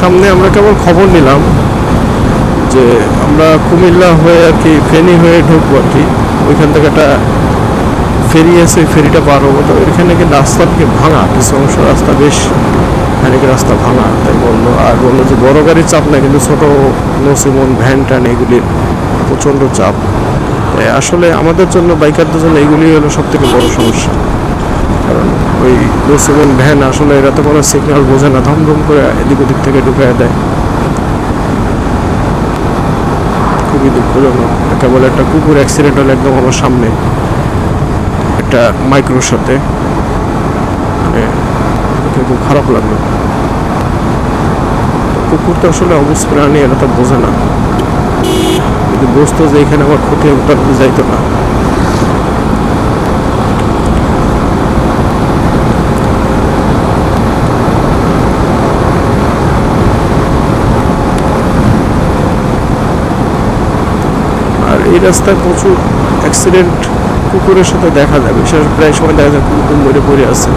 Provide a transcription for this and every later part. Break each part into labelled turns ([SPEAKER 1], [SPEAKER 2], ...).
[SPEAKER 1] সামনে আমরা কেবল খবর নিলাম যে আমরা কুমিল্লা হয়ে আর কি ফেনী হয়ে ঢুকবো আর কি। ওইখান থেকে একটা ফেরি আছে, ওই ফেরিটা পার হবো। তো এখানে কি রাস্তা কি ভাঙা, কিছু অংশ রাস্তা বেশ খানিক রাস্তা ভাঙা, তাই বললো। আর বললো যে বড় গাড়ির চাপ না, কিন্তু ছোটো নসিমন ভ্যান ট্যান এগুলির প্রচণ্ড চাপ। তাই আসলে আমাদের জন্য, বাইকারদের জন্য এইগুলি হলো সব থেকে বড় সমস্যা। কারণ ওই নসিমন ভ্যান আসলে এরা তো কোনো সিগন্যাল বোঝে না, ধমধম করে এদিক ওদিক থেকে ঢুকিয়ে দেয়। খুবই দুঃখজনক। কেবল একটা কুকুর অ্যাক্সিডেন্ট হলো একদম আমার সামনে, একটা মাইক্রোর সাথে, মানে খুব খারাপ লাগলো। কুকুর তো আসলে অবুঝ প্রাণী, এরা তো বোঝে না। যদি বুঝতো যে এখানে আমার ক্ষতি হবে তাহলে যাইতো না। আর এই রাস্তায় প্রচুর অ্যাক্সিডেন্ট কুকুরের সাথে দেখা যায়। বিশেষ প্রায় সময় দেখা যায় কুকুর মরে পড়ে আছে।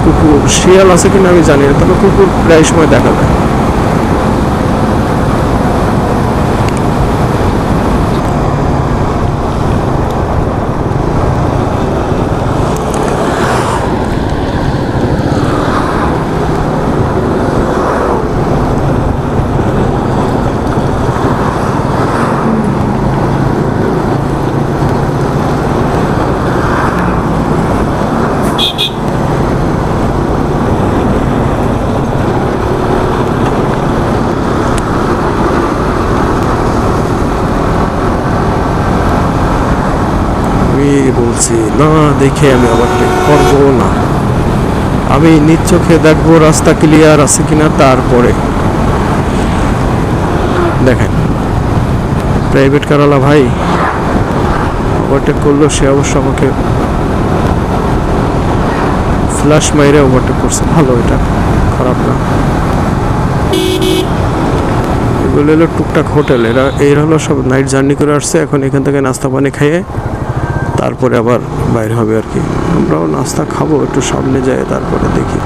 [SPEAKER 1] কুকুর, শিয়াল আছে কিনা আমি জানি না, তবে কুকুর প্রায় সময় দেখা যায়। বলছি না দেখে আমি ওভারটেক করবো না। আমি নিজ চোখে দেখবো রাস্তা ক্লিয়ার আছে কিনা, তারপরে দেখেন প্রাইভেট কারওয়ালা ভাই ওভারটেক করলো। সে অবশ্য আমাকে ফ্ল্যাশ মাইরে ওভারটেক করছে, ভালো, এটা খারাপ না। এগুলো হলো টুকটাক হোটেল, এরা হলো সব নাইট জার্নি করে আসছে। এখন এখান থেকে নাস্তা পানি খেয়ে তারপরে আবার বাইরে হবে আর কি। আমরাও নাস্তা খাবো, একটু সামনে যাই, তারপরে দেখি।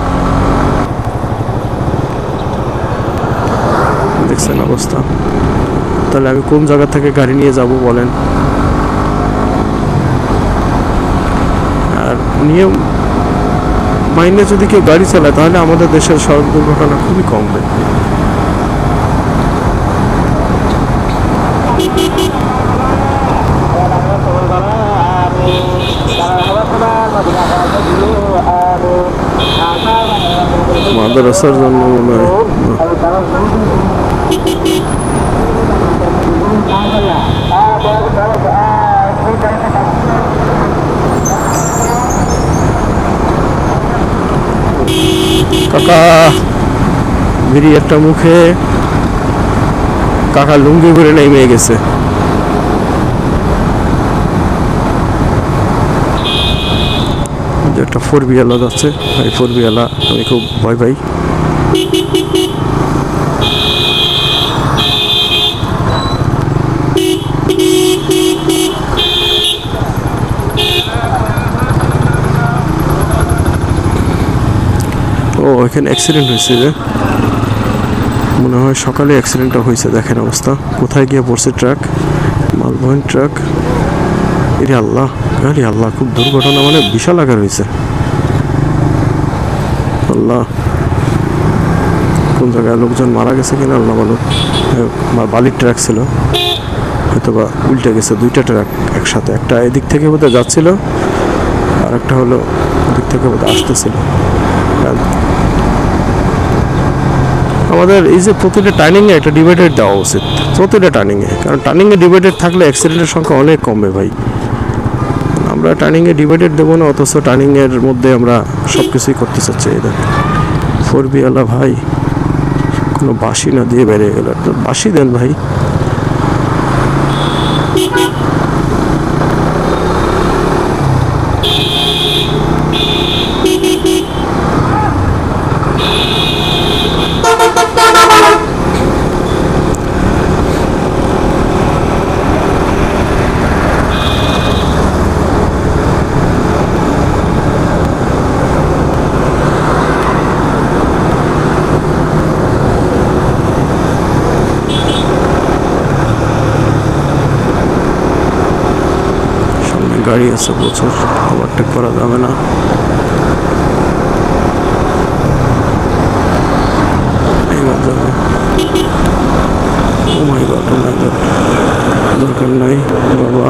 [SPEAKER 1] দেখছেন অবস্থা? তাহলে আমি কোন জায়গা থেকে গাড়ি নিয়ে যাব বলেন? আর নিয়ম মাইনে যদি কেউ গাড়ি চালায় তাহলে আমাদের দেশের সড়ক দুর্ঘটনা খুবই কমবে। মাদ্রাসার জন্য মনে হয় কাকা বিড়ি একটা মুখে, কাকা লুঙ্গি করে নেমে গেছে। একটা 4B যাচ্ছে, এই 4B আমি খুব ভয় পাই। ও এখানে অ্যাক্সিডেন্ট হয়েছে যে, মনে হয় সকালে অ্যাক্সিডেন্টটা হয়েছে। দেখেন অবস্থা, কোথায় গিয়ে পড়ছে ট্রাক, মালবহন ট্রাক। এরে আল্লাহ, আরে আল্লাহ, খুব দুর্ঘটনা, মানে বিশাল আকার হয়েছে। আল্লাহ, কোন জায়গায় লোকজন মারা গেছে কিনা আল্লাহ বলো। বালির ট্রাক ছিল, হয়তো বা উল্টে গেছে। দুইটা ট্রাক একসাথে, একটা এদিক থেকে বোধহয় যাচ্ছিল, আর একটা হলো ওদিক থেকে বোধহয় আসতেছিল। আমাদের এই যে প্রতিটা টার্নিংয়ে একটা ডিভাইডার দেওয়া উচিত, প্রতিটা টার্নিংয়ে। কারণ টার্নিংয়ে ডিভাইডার থাকলে অ্যাক্সিডেন্টের সংখ্যা অনেক কমবে ভাই। আমরা টার্নিংয়ে ডিভাইডার দেবো না, অথচ টার্নিংয়ের মধ্যে আমরা সব কিছুই করতে চাচ্ছি। এটা 4B ভাই কোনো বাঁশি না দিয়ে বেরিয়ে গেল। বাঁশি দেন ভাই। গাড়ি আছে প্রচুর, ওভারটেক করা যাবে না। এইবার যাবে। ও মাই গড, ও মাই গড, দরকার নাই বাবা।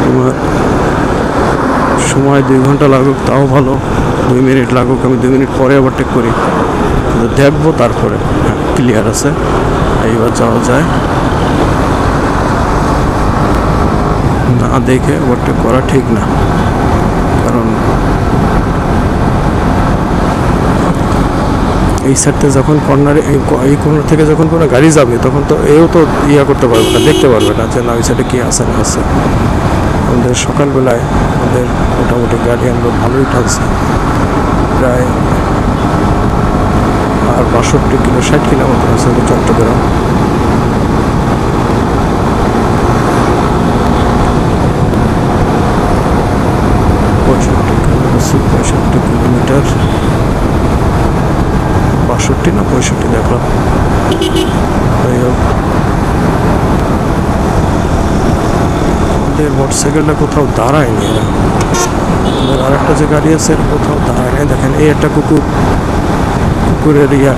[SPEAKER 1] তোমার সময় 2 ঘন্টা লাগুক তাও ভালো, 2 মিনিট লাগুক, আমি 2 মিনিট পরে ওভারটেক করি, কিন্তু দেখবো তারপরে। হ্যাঁ, ক্লিয়ার আছে, এইবার যাওয়া যায়। না দেখে ওভারটেক করা ঠিক না, কারণ এই সাইডতে যখন কর্নারে এই কর্নার থেকে যখন কোনো গাড়ি যাবে তখন তো এও তো ইয়া করতে পারবে না, দেখতে পারবে না যে না ওই সাইডে কী আছে না আছে। আমাদের সকালবেলায় আমাদের মোটামুটি গাড়ি আমরা ভালোই ঠাকছি, প্রায় আর 62 কিলো 60 কিলোমিটার আছে চট্টগ্রাম। পঁয়ষট্টি কিলোমিটার, 62 না 65 দেখলাম। যাই হোক, আমাদের মোটরসাইকেলটা কোথাও দাঁড়ায়নি এরা। আমাদের আরেকটা যে গাড়ি আছে এটা কোথাও দাঁড়ায় নাই। দেখেন এই একটা কুকুরের ইয়া,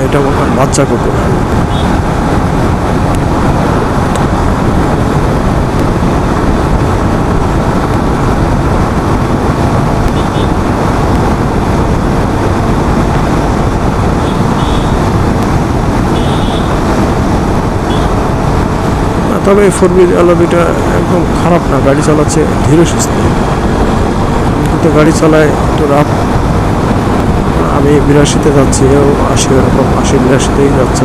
[SPEAKER 1] এটা মনে হয় বাচ্চা কুকুর। তবে এই 4 হুইল আলাবিটা একদম খারাপ না, গাড়ি চালাচ্ছে ধীরে সুস্থে, কিন্তু গাড়ি চালায় একটু রাফ। আমি 82-তে যাচ্ছি, এও 80, এরকম 80-82-তেই যাচ্ছে,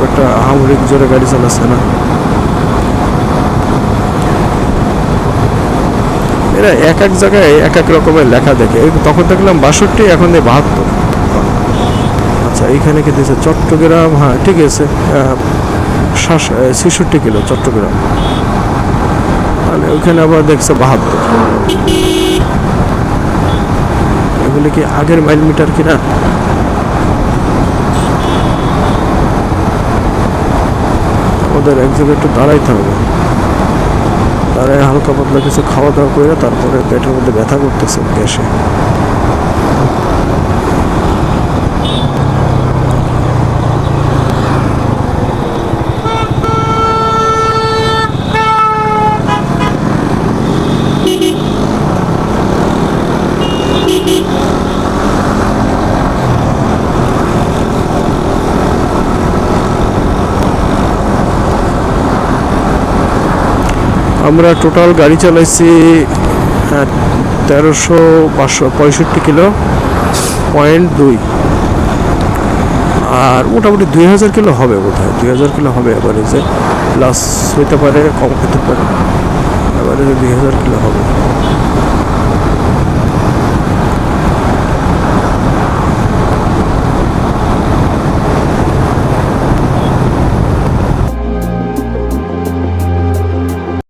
[SPEAKER 1] একটা আহামরিক জোরে গাড়ি চালাচ্ছে না। এরা এক এক জায়গায় এক এক রকমের লেখা দেখে, তখন দেখলাম 62, এখন 72। আচ্ছা, এইখানে কি দিয়েছে চট্টগ্রাম? হ্যাঁ ঠিক আছে, 66 কিলো চট্টগ্রাম, তাহলে ওইখানে আবার দেখছে 72। এগুলি কি আগের মাইল মিটার কিনা? ওদের এক জায়গায় একটু দাঁড়াইতে হবে, দাঁড়ায় হালকা পাতলা কিছু খাওয়া দাওয়া করে তারপরে পেটের মধ্যে ব্যথা করতেছে গ্যাসে। আমরা টোটাল গাড়ি চালাইছি 1365 কিলো, 0.2, আর মোটামুটি 2000 কিলো হবে বোধহয়, 2000 কিলো হবে অ্যাভারেজে, প্লাস হইতে পারে কম হতে পারে, অ্যাভারেজে 2000 কিলো হবে।